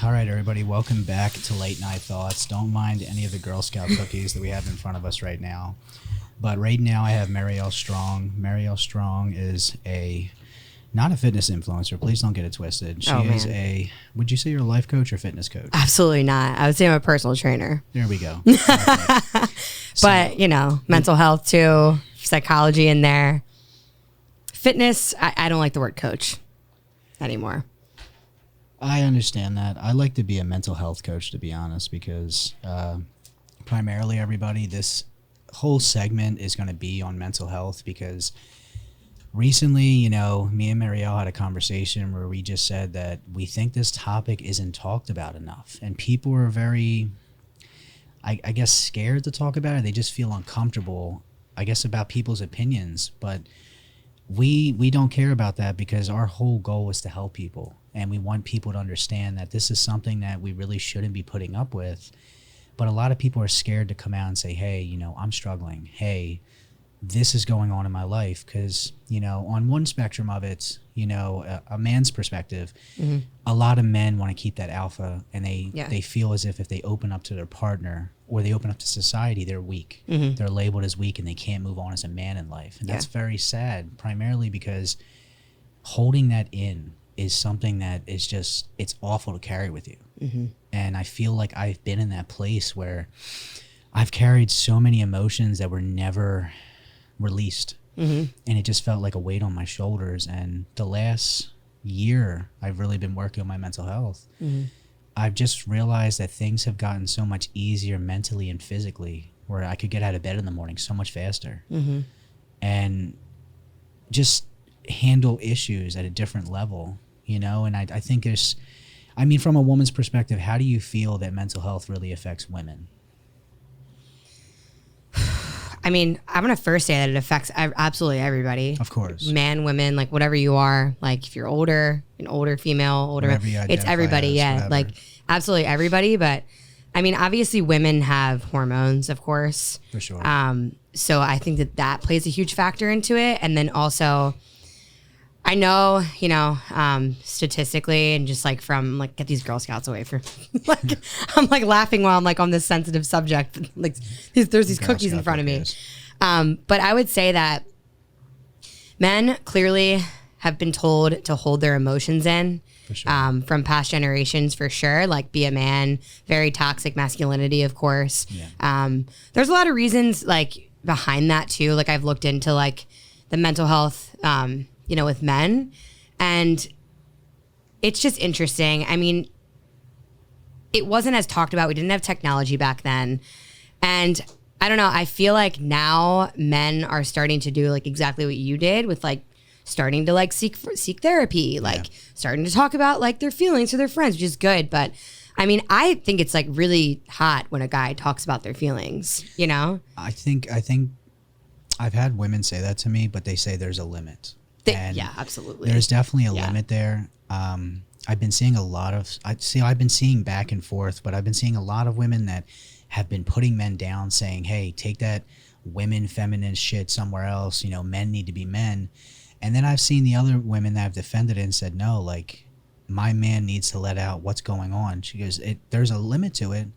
All right, everybody, welcome back to Late Night Thoughts. Don't mind any of the Girl Scout cookies that we have in front of us right now. But right now I have Marielle Strong. Marielle Strong is not a fitness influencer. Please don't get it twisted. She is would you say you're a life coach or fitness coach? Absolutely not. I would say I'm a personal trainer. There we go. But, mental health too, psychology in there. Fitness, I don't like the word coach anymore. I understand that. I like to be a mental health coach, to be honest, because primarily everybody, this whole segment is going to be on mental health because recently, me and Marielle had a conversation where we just said that we think this topic isn't talked about enough. And people are very, I guess, scared to talk about it. They just feel uncomfortable, I guess, about people's opinions. But we don't care about that because our whole goal is to help people. And we want people to understand that this is something that we really shouldn't be putting up with. But a lot of people are scared to come out and say, hey, I'm struggling. Hey, this is going on in my life. Because, on one spectrum of it, a man's perspective, a lot of men want to keep that alpha. And they feel as if they open up to their partner or they open up to society, they're weak. They're labeled as weak and they can't move on as a man in life. And that's very sad, primarily because holding that in is something that is just, it's awful to carry with you. And I feel like I've been in that place where I've carried so many emotions that were never released. And it just felt like a weight on my shoulders. And the last year, I've really been working on my mental health. I've just realized that things have gotten so much easier mentally and physically, where I could get out of bed in the morning so much faster. And just handle issues at a different level, and I think from a woman's perspective, how do you feel that mental health really affects women? I'm going to first say that it affects absolutely everybody. Of course. Man, women, like whatever you are, like if you're older, an older female, it's everybody. Like absolutely everybody. But obviously women have hormones, of course. For sure. So I think that plays a huge factor into it. And then also, I know, statistically and just like from like, get these Girl Scouts away from like, I'm like laughing while I'm like on this sensitive subject. Like there's these cookies in front of me. But I would say that men clearly have been told to hold their emotions in, for sure. From past generations, for sure. Like be a man, very toxic masculinity, of course. Yeah. There's a lot of reasons like behind that too. Like I've looked into like the mental health, with men, and it's just interesting. It wasn't as talked about. We didn't have technology back then. And I don't know, I feel like now men are starting to do like exactly what you did with like starting to like seek therapy, like starting to talk about like their feelings to their friends, which is good. But I think it's like really hot when a guy talks about their feelings, I think I've had women say that to me, but they say there's a limit. Absolutely. There's definitely a limit there. I've been seeing I've been seeing back and forth, but I've been seeing a lot of women that have been putting men down, saying, hey, take that feminine shit somewhere else. Men need to be men. And then I've seen the other women that have defended it and said, no, like my man needs to let out what's going on. She goes, there's a limit to it.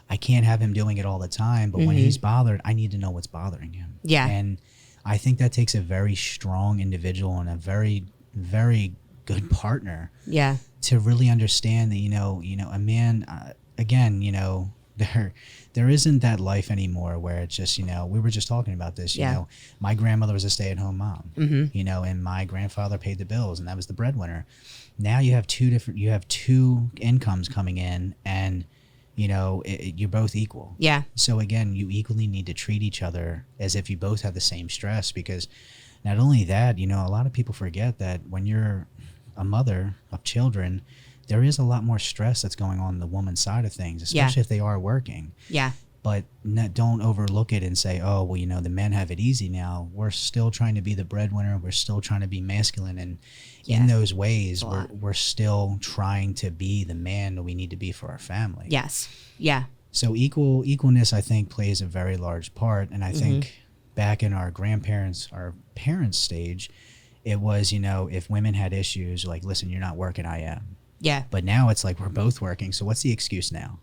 I can't have him doing it all the time, but when he's bothered, I need to know what's bothering him. Yeah. And I think that takes a very strong individual and a very, very good partner. Yeah. To really understand that, a man, again, there isn't that life anymore where it's just, we were just talking about this, my grandmother was a stay-at-home mom, and my grandfather paid the bills and that was the breadwinner. Now you have two incomes coming in and, you're both equal. Yeah. So again, you equally need to treat each other as if you both have the same stress, because not only that, a lot of people forget that when you're a mother of children, there is a lot more stress that's going on the woman's side of things, especially if they are working. Yeah. But don't overlook it and say, oh, well, the men have it easy now. We're still trying to be the breadwinner. We're still trying to be masculine. And in those ways, we're still trying to be the man that we need to be for our family. Yes. Yeah. So equalness, I think, plays a very large part. And I think back in our parents' stage, it was, if women had issues, like, listen, you're not working, I am. Yeah. But now it's like we're both working. So what's the excuse now?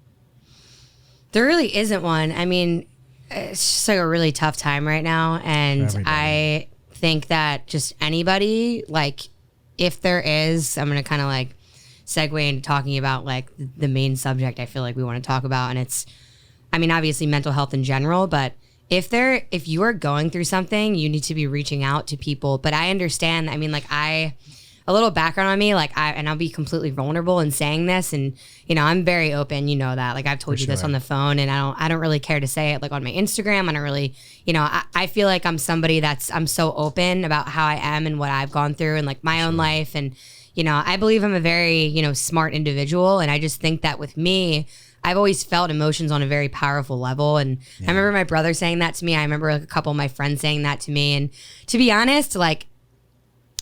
There really isn't one. I mean, it's just like a really tough time right now. And I think that just anybody, like, if there is, I'm going to kind of like segue into talking about like the main subject I feel like we want to talk about. And it's, I mean, obviously mental health in general, but if you are going through something, you need to be reaching out to people. But I understand, I mean, like a little background on me, like and I'll be completely vulnerable in saying this, and you know, I'm very open, you know that, like I've told you this on the phone, and I don't really care to say it like on my Instagram. I don't really, you know, I feel like I'm somebody I'm so open about how I am and what I've gone through and like my own life, and you know, I believe I'm a very, you know, smart individual, and I just think that with me, I've always felt emotions on a very powerful level. And I remember my brother saying that to me. I remember like a couple of my friends saying that to me. And to be honest, like,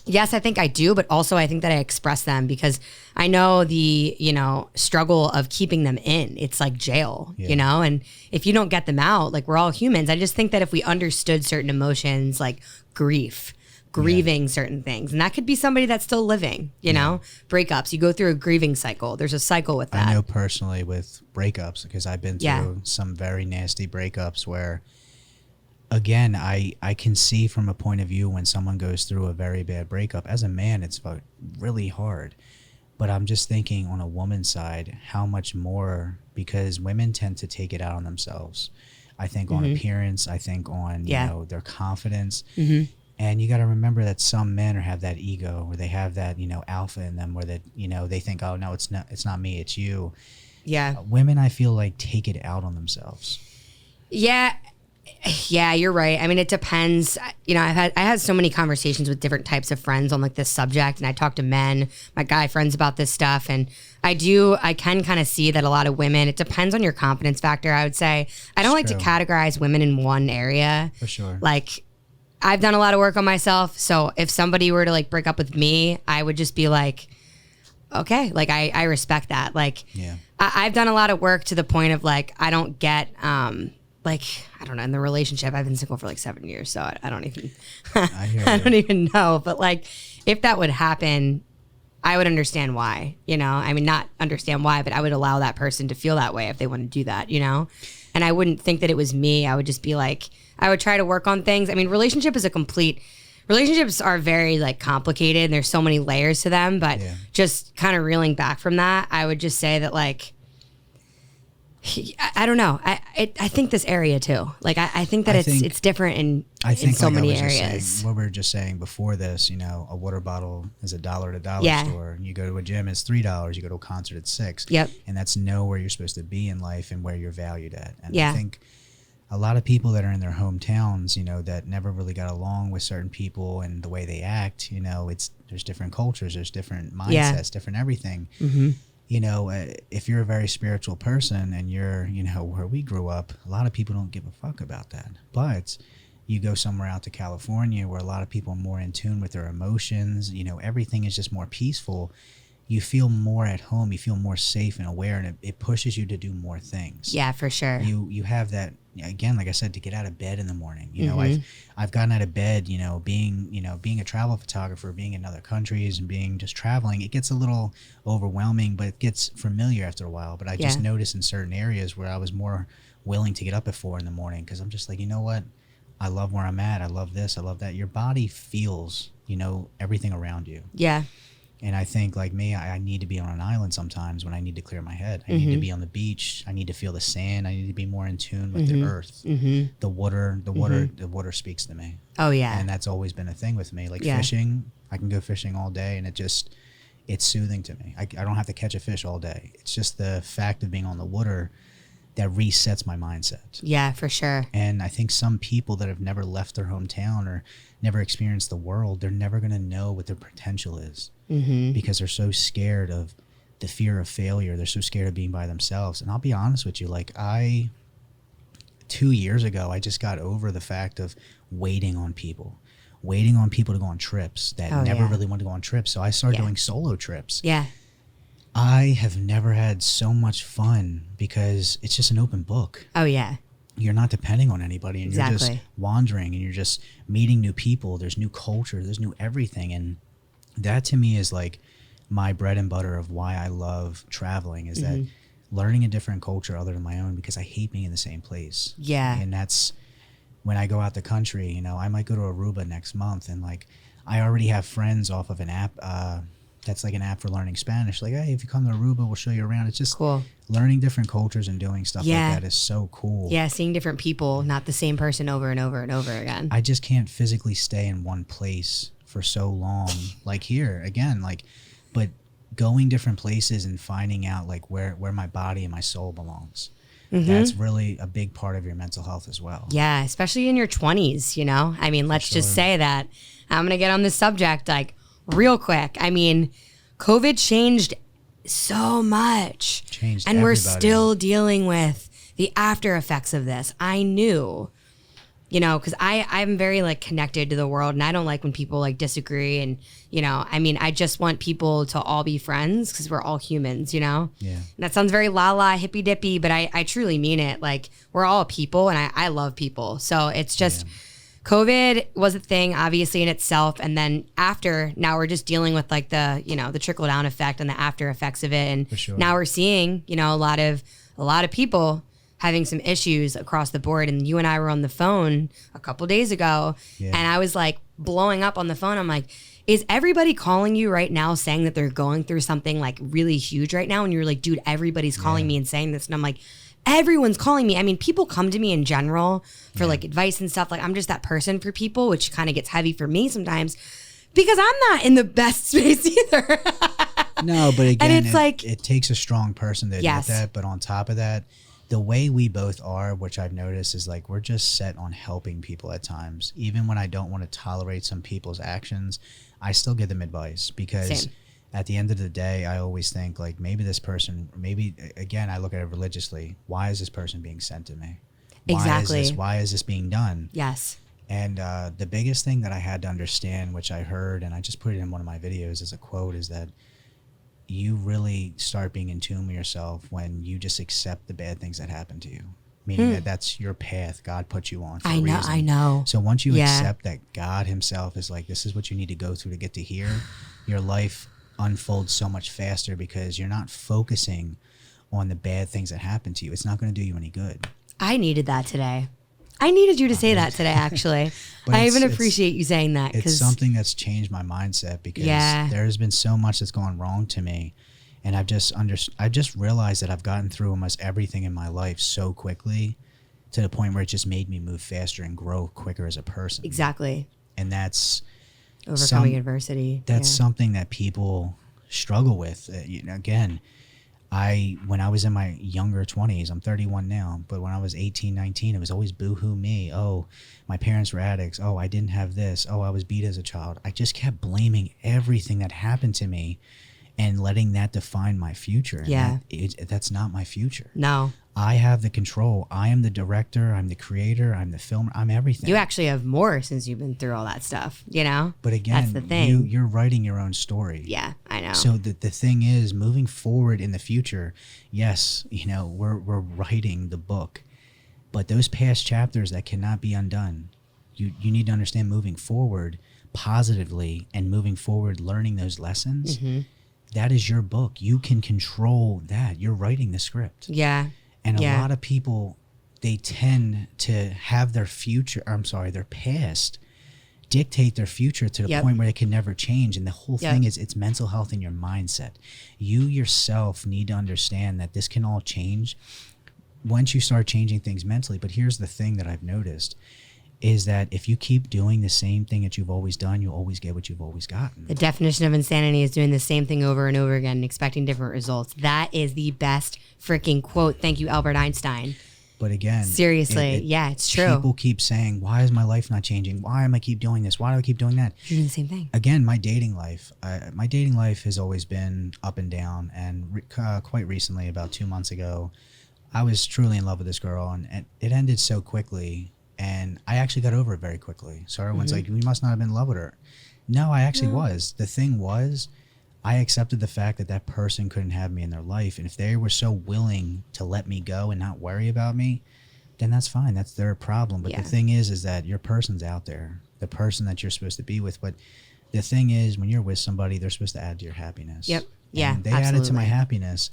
yes, I think I do, but also I think that I express them because I know the, you know, struggle of keeping them in. It's like jail, you know, and if you don't get them out, like we're all humans. I just think that if we understood certain emotions like grieving certain things, and that could be somebody that's still living, you know, breakups, you go through a grieving cycle. There's a cycle with that. I know personally with breakups because I've been through some very nasty breakups where, again, I can see from a point of view when someone goes through a very bad breakup. As a man, it's really hard. But I'm just thinking on a woman's side, how much more, because women tend to take it out on themselves. I think on appearance, I think on, you know, their confidence. And you got to remember that some men have that ego where they have that, you know, alpha in them where that, you know, they think, oh, no, it's not me, it's you. Yeah. Women, I feel like, take it out on themselves. Yeah. Yeah, you're right. I mean, it depends. You know, I had so many conversations with different types of friends on like this subject, and I talk to men, my guy friends about this stuff, and I can kind of see that a lot of women, it depends on your confidence factor, I would say. I don't like to categorize women in one area. For sure. Like, I've done a lot of work on myself, so if somebody were to like break up with me, I would just be like, okay, like I respect that. Like, I've done a lot of work to the point of like, I don't get, like, I don't know, in the relationship, I've been single for like 7 years, so I don't even, I don't even know. But like, if that would happen, I would understand why, you know, I mean, not understand why, but I would allow that person to feel that way if they want to do that, you know, and I wouldn't think that it was me. I would just be like, I would try to work on things. I mean, relationships are very like complicated and there's so many layers to them, but just kind of reeling back from that, I would just say that like, I don't know. I think this area too. Like I think that it's different in so like many areas. Saying, what we were just saying before this, you know, a water bottle is $1 at a dollar store. You go to a gym, it's $3. You go to a concert, it's $6. Yep. And that's where you're supposed to be in life and where you're valued at. And I think a lot of people that are in their hometowns, you know, that never really got along with certain people and the way they act, you know, there's different cultures, there's different mindsets, different everything. You know, if you're a very spiritual person and you're, you know, where we grew up, a lot of people don't give a fuck about that. But you go somewhere out to California where a lot of people are more in tune with their emotions, you know, everything is just more peaceful. You feel more at home, you feel more safe and aware, and it pushes you to do more things. Yeah, for sure. You have that, again, like I said, to get out of bed in the morning. You know, I've gotten out of bed, you know, being a travel photographer, being in other countries and being just traveling, it gets a little overwhelming, but it gets familiar after a while. But I just noticed in certain areas where I was more willing to get up at 4 in the morning because I'm just like, you know what? I love where I'm at. I love this. I love that. Your body feels, you know, everything around you. Yeah. And I think, like me, I need to be on an island sometimes when I need to clear my head. I need to be on the beach. I need to feel the sand. I need to be more in tune with the earth. The water speaks to me. Oh, yeah. And that's always been a thing with me. Like fishing, I can go fishing all day, and it's soothing to me. I don't have to catch a fish all day. It's just the fact of being on the water that resets my mindset. Yeah, for sure. And I think some people that have never left their hometown or never experienced the world, they're never going to know what their potential is because they're so scared of the fear of failure. They're so scared of being by themselves. And I'll be honest with you, like 2 years ago, I just got over the fact of waiting on people to go on trips that never really wanted to go on trips. So I started doing solo trips. Yeah. I have never had so much fun because it's just an open book. Oh, yeah. You're not depending on anybody, and you're just wandering, and you're just meeting new people. There's new culture. There's new everything. And that to me is like, my bread and butter of why I love traveling is that learning a different culture other than my own, because I hate being in the same place. Yeah. And that's when I go out the country, you know, I might go to Aruba next month, and like I already have friends off of an app that's like an app for learning Spanish. Like, hey, if you come to Aruba, we'll show you around. It's just cool. Learning different cultures and doing stuff like that is so cool. Yeah, seeing different people, not the same person over and over and over again. I just can't physically stay in one place for so long. Like here, again, like, but going different places and finding out like where my body and my soul belongs. That's really a big part of your mental health as well. Yeah, especially in your 20s, you know? I mean, let's just say that. I'm going to get on this subject like real quick. I mean, COVID changed so much. Changed and everybody. We're still dealing with the after effects of this. I knew, you know, because I'm very like connected to the world, and I don't like when people like disagree. And, you know, I mean, I just want people to all be friends because we're all humans, you know? Yeah. And that sounds very la hippy dippy, but I truly mean it. Like, we're all people, and I love people. So it's just COVID was a thing, obviously, in itself. And then after, now we're just dealing with like the, you know, the trickle down effect and the after effects of it. And now we're seeing, you know, a lot of people having some issues across the board. And you and I were on the phone a couple days ago, and I was like blowing up on the phone. I'm like, is everybody calling you right now saying that they're going through something like really huge right now? And you're like, dude, everybody's calling me and saying this. And I'm like, everyone's calling me. I mean, people come to me in general for like advice and stuff. Like, I'm just that person for people, which kind of gets heavy for me sometimes because I'm not in the best space either. No, but again, and it's like, it takes a strong person to admit that. But on top of that, the way we both are, which I've noticed, is like we're just set on helping people at times. Even when I don't want to tolerate some people's actions, I still give them advice because at the end of the day, I always think like maybe this person, maybe again, I look at it religiously. Why is this person being sent to me? Why is this being done? Yes. And the biggest thing that I had to understand, which I heard, and I just put it in one of my videos as a quote, is that you really start being in tune with yourself when you just accept the bad things that happen to you. Meaning that that's your path God put you on for a reason. I know. So once you accept that God himself is like, this is what you need to go through to get to here, your life unfolds so much faster because you're not focusing on the bad things that happen to you. It's not going to do you any good. I needed that today. I needed you to say that today, actually. I even appreciate you saying that. It's something that's changed my mindset because there's been so much that's gone wrong to me. And I've just realized that I've gotten through almost everything in my life so quickly to the point where it just made me move faster and grow quicker as a person. Exactly. And that's overcoming adversity. That's something that people struggle with. You know, again, when I was in my younger 20s, I'm 31 now, but when I was 18, 19, it was always boo-hoo me. Oh, my parents were addicts. Oh, I didn't have this. Oh, I was beat as a child. I just kept blaming everything that happened to me and letting that define my future. And that's not my future. No. I have the control. I am the director. I'm the creator. I'm the filmer. I'm everything. You actually have more since you've been through all that stuff, you know? But again, that's the thing. You're writing your own story. Yeah, I know. So the thing is, moving forward in the future, yes, you know, we're writing the book, but those past chapters that cannot be undone, you need to understand moving forward positively and moving forward, learning those lessons. That is your book. You can control that. You're writing the script. Yeah. And a lot of people, they tend to have their past dictate their future to the point where it can never change. And the whole thing is it's mental health and your mindset. You yourself need to understand that this can all change once you start changing things mentally. But here's the thing that I've noticed is that if you keep doing the same thing that you've always done, you'll always get what you've always gotten. The definition of insanity is doing the same thing over and over again and expecting different results. That is the best freaking quote. Thank you, Albert Einstein. But again, seriously, it's true. People keep saying, why is my life not changing? Why am I keep doing this? Why do I keep doing that? You're doing the same thing. Again, my dating life has always been up and down. And quite recently, about 2 months ago, I was truly in love with this girl, and it ended so quickly. And I actually got over it very quickly. So everyone's like, we must not have been in love with her. No, I actually was. The thing was, I accepted the fact that that person couldn't have me in their life. And if they were so willing to let me go and not worry about me, then that's fine. That's their problem. But the thing is that your person's out there, the person that you're supposed to be with. But the thing is, when you're with somebody, they're supposed to add to your happiness. Yep. Yeah, and they absolutely. added to my happiness,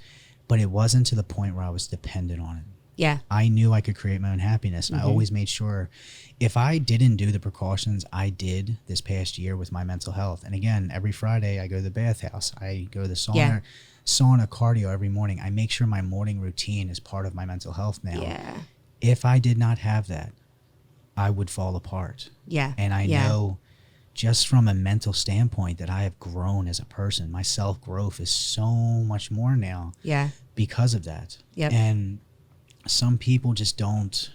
but it wasn't to the point where I was dependent on it. Yeah. I knew I could create my own happiness, and I always made sure if I didn't do the precautions I did this past year with my mental health. And again, every Friday I go to the bathhouse, I go to the sauna cardio every morning. I make sure my morning routine is part of my mental health now. Yeah. If I did not have that, I would fall apart. Yeah. And I know just from a mental standpoint that I have grown as a person. My self-growth is so much more now because of that. Yep. And some people just don't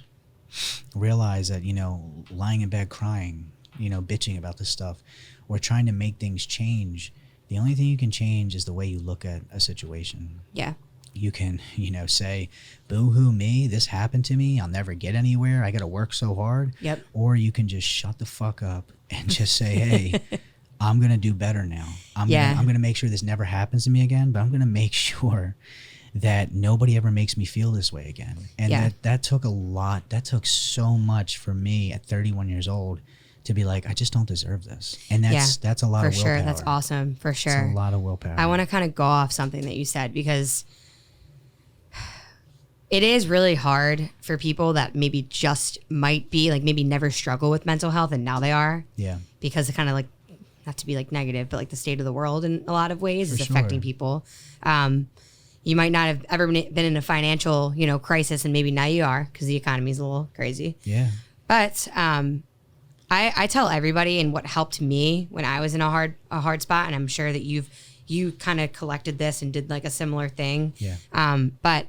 realize that, you know, lying in bed crying, you know, bitching about this stuff, or trying to make things change. The only thing you can change is the way you look at a situation. Yeah. You can, you know, say, boo-hoo me, this happened to me, I'll never get anywhere, I got to work so hard. Yep. Or you can just shut the fuck up and just say, hey, I'm going to do better now. I'm going to make sure this never happens to me again, but I'm going to make sure that nobody ever makes me feel this way again. And that took a lot. That took so much for me at 31 years old to be like, I just don't deserve this. And that's a lot of willpower. For sure. That's awesome. For sure. It's a lot of willpower. I want to kind of go off something that you said, because it is really hard for people that maybe just might be like, maybe never struggle with mental health, and now they are. Yeah. Because it kind of like, not to be like negative, but like the state of the world in a lot of ways is affecting people. You might not have ever been in a financial, you know, crisis, and maybe now you are, because the economy is a little crazy. Yeah. But I tell everybody, and what helped me when I was in a hard spot, and I'm sure that you kind of collected this and did like a similar thing. Yeah. But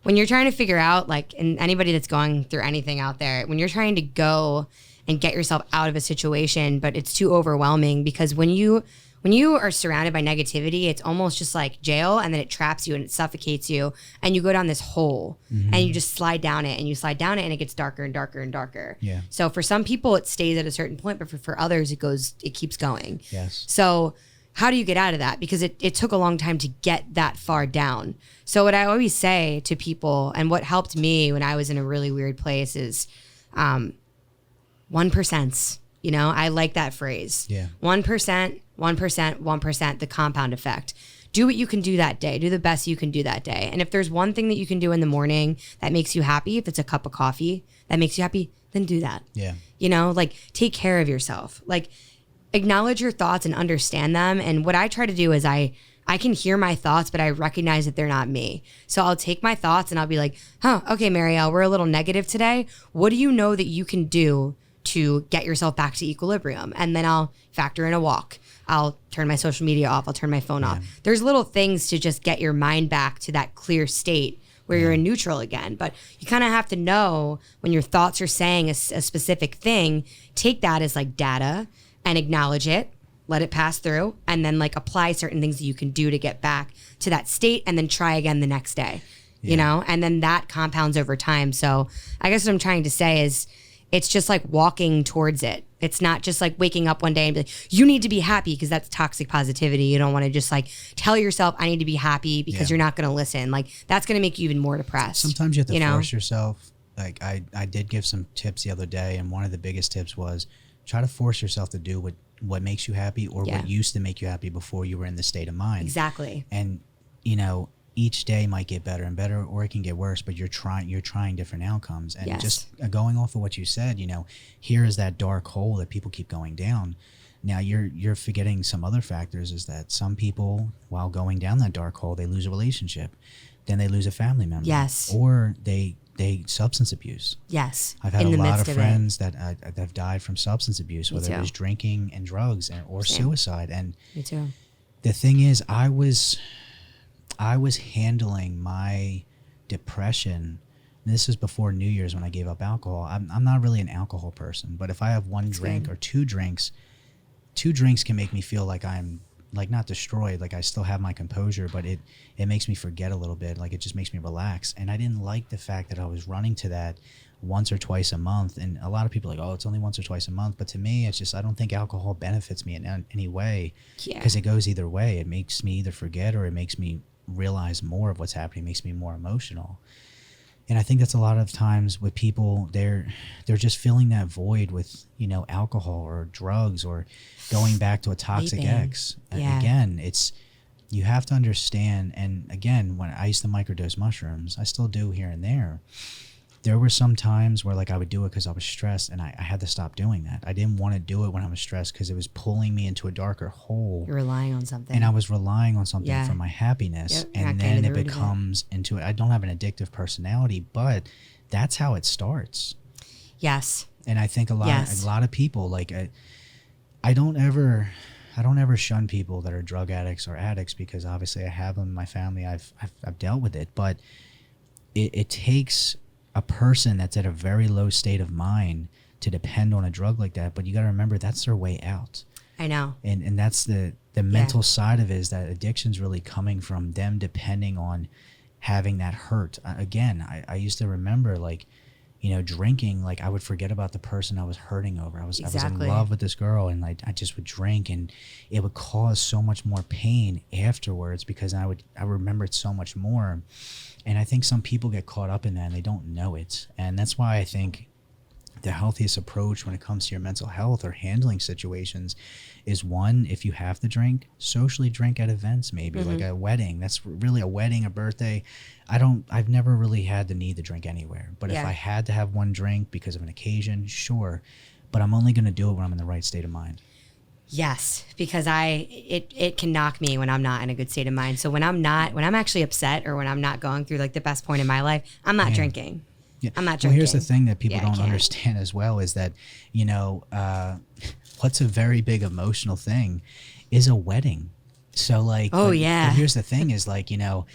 when you're trying to figure out, like, and anybody that's going through anything out there, when you're trying to go and get yourself out of a situation, but it's too overwhelming, because when you are surrounded by negativity, it's almost just like jail, and then it traps you and it suffocates you, and you go down this hole and you just slide down it, and you slide down it, and it gets darker and darker and darker. Yeah. So for some people it stays at a certain point, but for others it keeps going. Yes. So how do you get out of that? Because it took a long time to get that far down. So what I always say to people, and what helped me when I was in a really weird place, is 1%. You know, I like that phrase. Yeah. 1%, 1%, 1%, the compound effect. Do what you can do that day. Do the best you can do that day. And if there's one thing that you can do in the morning that makes you happy, if it's a cup of coffee that makes you happy, then do that. Yeah. You know, like, take care of yourself. Like, acknowledge your thoughts and understand them. And what I try to do is I can hear my thoughts, but I recognize that they're not me. So I'll take my thoughts and I'll be like, okay, Marielle, we're a little negative today. What do you know that you can do to get yourself back to equilibrium? And then I'll factor in a walk. I'll turn my social media off. I'll turn my phone off. There's little things to just get your mind back to that clear state where you're in neutral again. But you kind of have to know when your thoughts are saying a specific thing, take that as like data and acknowledge it, let it pass through, and then like apply certain things that you can do to get back to that state, and then try again the next day, you know, and then that compounds over time. So I guess what I'm trying to say is, it's just like walking towards it. It's not just like waking up one day and be like, you need to be happy, because that's toxic positivity. You don't want to just like tell yourself, I need to be happy, because you're not going to listen. Like, that's going to make you even more depressed. Sometimes you have to force yourself. Like I did give some tips the other day, and one of the biggest tips was try to force yourself to do what makes you happy, or what used to make you happy before you were in the state of mind. Exactly. And, you know, each day might get better and better, or it can get worse, but you're trying different outcomes. And just going off of what you said, you know, here is that dark hole that people keep going down. Now you're forgetting some other factors, is that some people, while going down that dark hole, they lose a relationship, then they lose a family member. Yes. Or they substance abuse. Yes. I've had a lot of friends that have died from substance abuse, whether it was drinking and drugs or suicide. And me too. The thing is, I was handling my depression. This was before New Year's when I gave up alcohol. I'm not really an alcohol person, but if I have one drink or two drinks can make me feel like I'm like not destroyed, like I still have my composure, but it makes me forget a little bit. Like, it just makes me relax. And I didn't like the fact that I was running to that once or twice a month. And a lot of people are like, oh, it's only once or twice a month. But to me, it's just, I don't think alcohol benefits me in any way, because it goes either way. It makes me either forget, or it makes me realize more of what's happening, makes me more emotional. And I think that's a lot of times with people, they're just filling that void with, you know, alcohol or drugs or going back to a toxic Vaping. ex. Yeah. Again, you have to understand. And again, when I used to microdose mushrooms, I still do here and there were some times where like I would do it because I was stressed, and I had to stop doing that. I didn't want to do it when I was stressed because it was pulling me into a darker hole. You're relying on something. And I was relying on something Yeah. for my happiness. Yep, And then it becomes into it. I don't have an addictive personality, but that's how it starts. Yes. And I think a lot of people, like I don't ever shun people that are drug addicts or addicts, because obviously I have them in my family. I've dealt with it, but it takes a person that's at a very low state of mind to depend on a drug like that. But you got to remember, that's their way out. I know. And that's the mental side of it, is that addiction's really coming from them depending on having that hurt. Again, I used to remember, like, you know, drinking, like I would forget about the person I was hurting over. I was in love with this girl, and I just would drink, and it would cause so much more pain afterwards because I remembered so much more. And I think some people get caught up in that and they don't know it. And that's why I think the healthiest approach when it comes to your mental health or handling situations is, one, if you have to drink, socially drink at events, maybe like a wedding. That's really a wedding, a birthday. I've never really had the need to drink anywhere. But if I had to have one drink because of an occasion, sure. But I'm only going to do it when I'm in the right state of mind. Yes, because it can knock me when I'm not in a good state of mind. So when I'm actually upset, or when I'm not going through like the best point in my life, I'm not drinking. Yeah. I'm not drinking. Well, here's the thing that people don't understand as well, is that, you know, what's a very big emotional thing is a wedding. So like, but here's the thing is, like, you know,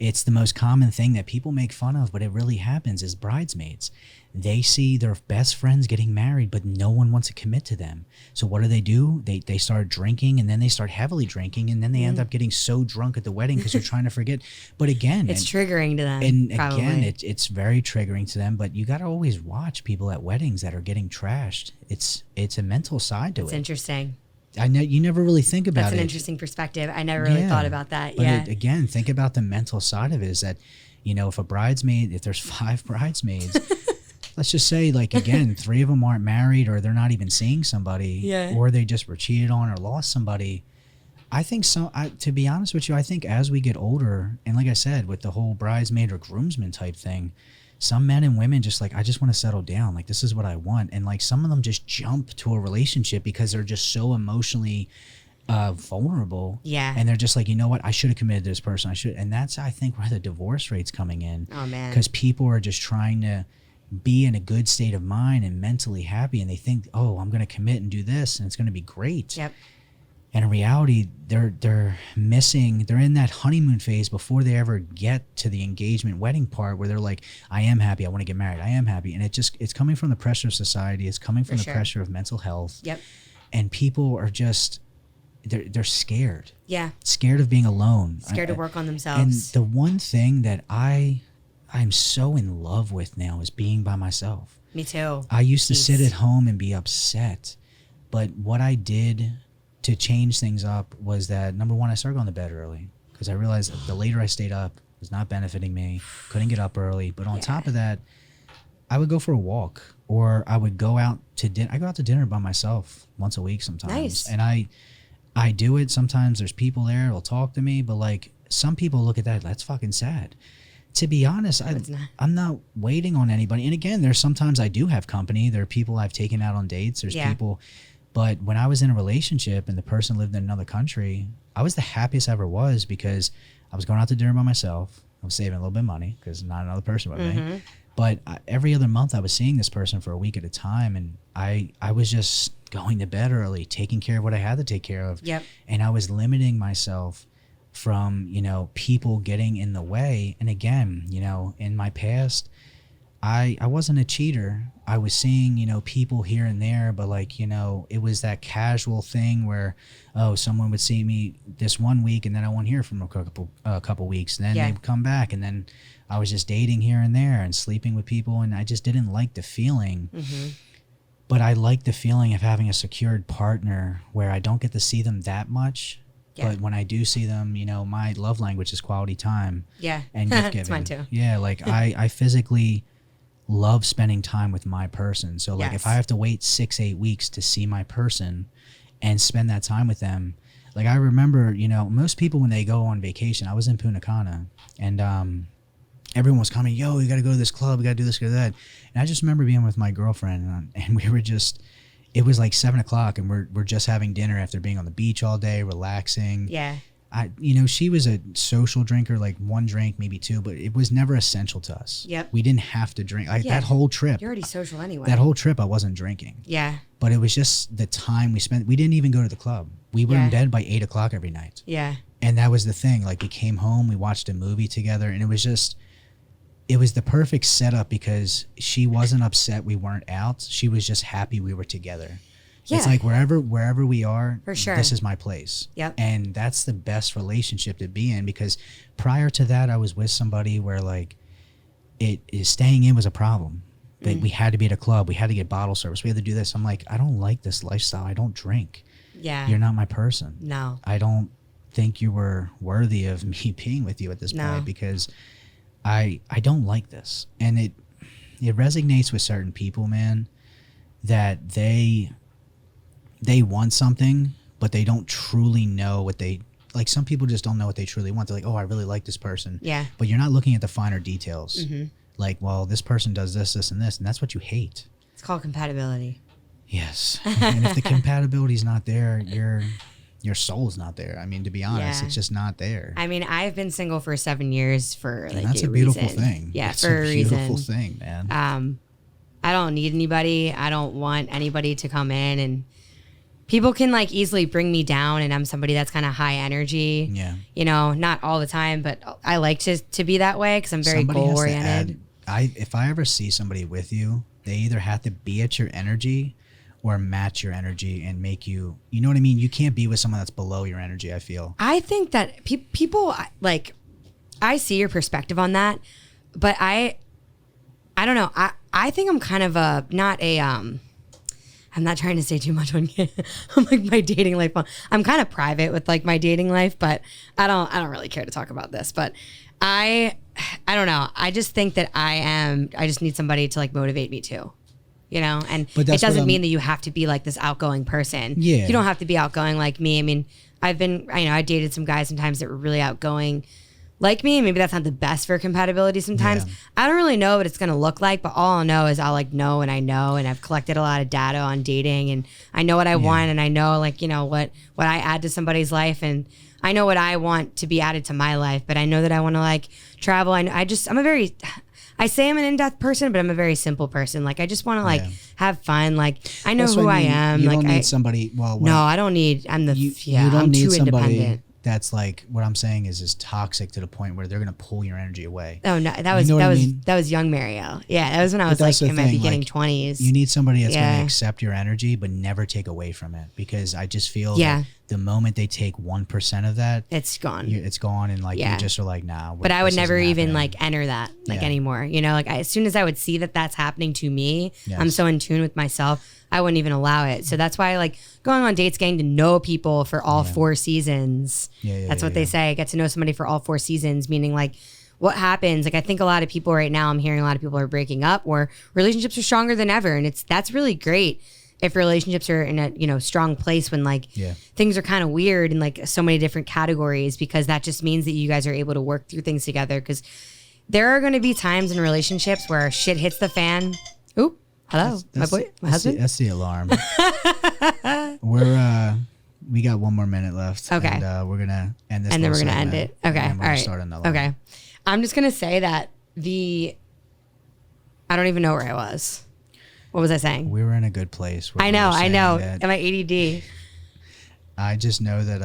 it's the most common thing that people make fun of, but it really happens, is bridesmaids. They see their best friends getting married, but no one wants to commit to them. So what do? They start drinking, and then they start heavily drinking, and then they end up getting so drunk at the wedding because they're trying to forget. But again, it's triggering to them. And again, it's very triggering to them. But you got to always watch people at weddings that are getting trashed. It's a mental side to it. It's interesting. I know you never really think about it. That's an interesting perspective. I never really thought about that. But again, think about the mental side of it, is that, you know, if there's 5 bridesmaids, let's just say, like, again, 3 of them aren't married, or they're not even seeing somebody, or they just were cheated on or lost somebody. I think to be honest with you, I think as we get older, and like I said, with the whole bridesmaid or groomsman type thing, some men and women just like, I just want to settle down. Like, this is what I want. And like, some of them just jump to a relationship because they're just so emotionally vulnerable. Yeah. And they're just like, you know what? I should have committed to this person. And that's, I think, where the divorce rate's coming in. Oh, man. Because people are just trying to be in a good state of mind and mentally happy. And they think, oh, I'm going to commit and do this, and it's going to be great. Yep. And in reality, they're in that honeymoon phase before they ever get to the engagement wedding part, where they're like, I am happy, I want to get married, I am happy. And it's coming from the pressure of society, it's coming from the pressure of mental health. Yep. And people are just, they're scared. Yeah. Scared of being alone. Scared to work on themselves. And the one thing that I'm so in love with now is being by myself. Me too. I used to sit at home and be upset. But what I did to change things up was that, number one, I started going to bed early, because I realized that the later I stayed up was not benefiting me. Couldn't get up early. But on top of that, I would go for a walk, or I would go out to dinner. I go out to dinner by myself once a week sometimes. Nice. And I do it. Sometimes there's people there who'll talk to me, but like, some people look at that, that's fucking sad. To be honest, I'm not waiting on anybody. And again, there's sometimes I do have company. There are people I've taken out on dates. There's people. But when I was in a relationship and the person lived in another country, I was the happiest I ever was, because I was going out to dinner by myself. I was saving a little bit of money because not another person with me. But every other month I was seeing this person for a week at a time. And I was just going to bed early, taking care of what I had to take care of. Yep. And I was limiting myself from, you know, people getting in the way. And again, you know, in my past, I wasn't a cheater. I was seeing, you know, people here and there, but like, you know, it was that casual thing where, oh, someone would see me this one week and then I won't hear from a couple weeks. And then they'd come back, and then I was just dating here and there and sleeping with people, and I just didn't like the feeling. But I like the feeling of having a secured partner where I don't get to see them that much, Yeah. But when I do see them, you know, my love language is quality time. Yeah. And gift giving. It's mine too. Yeah, like I physically love spending time with my person. So like if I have to wait 6-8 weeks to see my person and spend that time with them, like I remember, you know, most people when they go on vacation, I was in Punta Cana and everyone was coming, yo, you got to go to this club, we got to do this, go to that. And I just remember being with my girlfriend and we were just, it was like 7 o'clock and we're just having dinner after being on the beach all day, relaxing. Yeah. You know, she was a social drinker, like one drink, maybe two, but it was never essential to us. Yep. We didn't have to drink. Like that whole trip. You're already social anyway. That whole trip, I wasn't drinking. Yeah. But it was just the time we spent. We didn't even go to the club. We were in bed by 8 o'clock every night. Yeah. And that was the thing. Like we came home, we watched a movie together, and it was just, it was the perfect setup because she wasn't upset we weren't out. She was just happy we were together. Yeah. It's like wherever we are, for sure, this is my place. Yep. And that's the best relationship to be in because prior to that, I was with somebody where like staying in was a problem. That we had to be at a club, we had to get bottle service, we had to do this. I'm like, I don't like this lifestyle. I don't drink. Yeah. You're not my person. No. I don't think you were worthy of me being with you at this point because I don't like this. And it resonates with certain people, man, that they want something, but they don't truly know what they, like some people just don't know what they truly want. They're like, oh, I really like this person. Yeah. But you're not looking at the finer details. Mm-hmm. Like, well, this person does this, this, and this, and that's what you hate. It's called compatibility. Yes. And if the compatibility's not there, your soul's not there. I mean, to be honest, it's just not there. I mean, I've been single for 7 years for like that's a beautiful reason. thing. Yeah, that's for a reason. Beautiful thing, man. I don't need anybody. I don't want anybody to come in and people can like easily bring me down and I'm somebody that's kind of high energy. Yeah. You know, not all the time, but I like to be that way because I'm very goal oriented. If I ever see somebody with you, they either have to be at your energy or match your energy and make you, you know what I mean? You can't be with someone that's below your energy, I feel. I think that people like, I see your perspective on that, but I don't know. I think I'm kind of I'm not trying to say too much on like my dating life. I'm kind of private with like my dating life, but I don't really care to talk about this, but I don't know. I just think that I just need somebody to like motivate me too, you know? And it doesn't mean that you have to be like this outgoing person. Yeah. You don't have to be outgoing like me. I mean, I dated some guys sometimes that were really outgoing like me. Maybe that's not the best for compatibility sometimes. Yeah. I don't really know what it's going to look like, but all I'll know is I'll like know, and I've collected a lot of data on dating and I know what I want and I know like, you know, what I add to somebody's life and I know what I want to be added to my life, but I know that I want to like travel. I say I'm an in-depth person, but I'm a very simple person. Like I just want to like have fun. Like I know who I am. You like don't need somebody. Well, no, I don't need. I'm the. You don't I'm need too somebody independent. that's like what I'm saying is toxic to the point where they're gonna pull your energy away. Oh no, that was young Marielle. Yeah, that was when I was like in my beginning 20s. You need somebody that's gonna accept your energy but never take away from it because I just feel that the moment they take 1% of that, it's gone. It's gone, and like you just are like, nah. But I would never even like enter that anymore. You know, like as soon as I would see that that's happening to me, I'm so in tune with myself. I wouldn't even allow it. So that's why like going on dates, getting to know people for all 4 seasons. That's what they say. Get to know somebody for all 4 seasons, meaning like what happens. Like I think a lot of people right now, I'm hearing a lot of people are breaking up or relationships are stronger than ever. And that's really great if relationships are in a, you know, strong place when like things are kind of weird in like so many different categories, because that just means that you guys are able to work through things together. Because there are going to be times in relationships where shit hits the fan. Oop. Hello, my husband. That's the alarm. We got 1 more minute left. Okay, and we're gonna end this. And then we're gonna end it. Okay, all right. Start another okay, one. I'm just gonna say that I don't even know where I was. What was I saying? We were in a good place. I know. Am I ADD? I just know that